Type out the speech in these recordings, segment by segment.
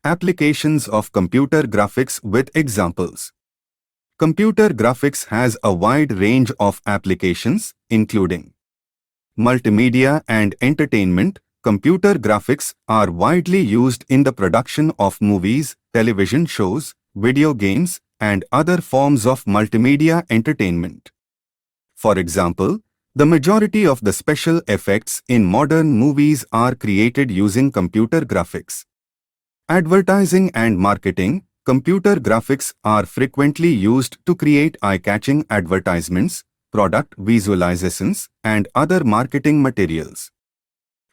Applications of computer graphics with examples. Computer graphics has a wide range of applications, including multimedia and entertainment. Computer graphics are widely used in the production of movies, television shows, video games, and other forms of multimedia entertainment. For example, the majority of the special effects in modern movies are created using computer graphics. Advertising and marketing. Computer graphics are frequently used to create eye-catching advertisements, product visualizations, and other marketing materials.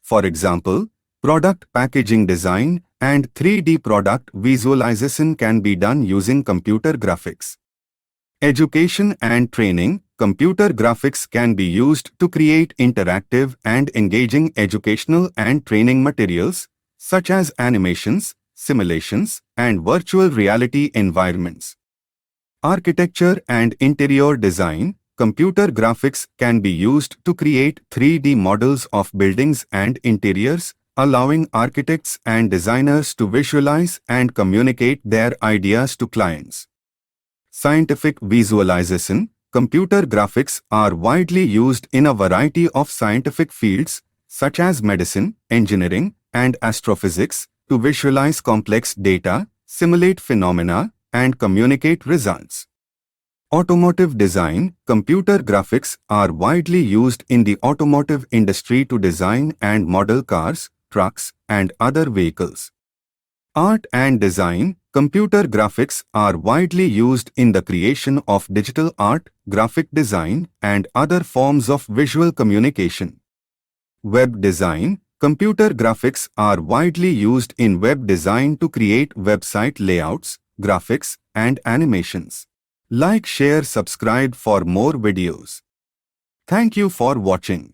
For example, product packaging design and 3D product visualization can be done using computer graphics. Education and training. Computer graphics can be used to create interactive and engaging educational and training materials, such as animations, simulations, and virtual reality environments. Architecture and interior design. Computer graphics can be used to create 3D models of buildings and interiors, allowing architects and designers to visualize and communicate their ideas to clients. Scientific visualization. Computer graphics are widely used in a variety of scientific fields, such as medicine, engineering, and astrophysics, to visualize complex data, simulate phenomena, and communicate results. Automotive design. Computer graphics are widely used in the automotive industry to design and model cars, trucks, and other vehicles. Art and design. Computer graphics are widely used in the creation of digital art, graphic design, and other forms of visual communication. Web design. Computer graphics are widely used in web design to create website layouts, graphics, and animations. Like, share, subscribe for more videos. Thank you for watching.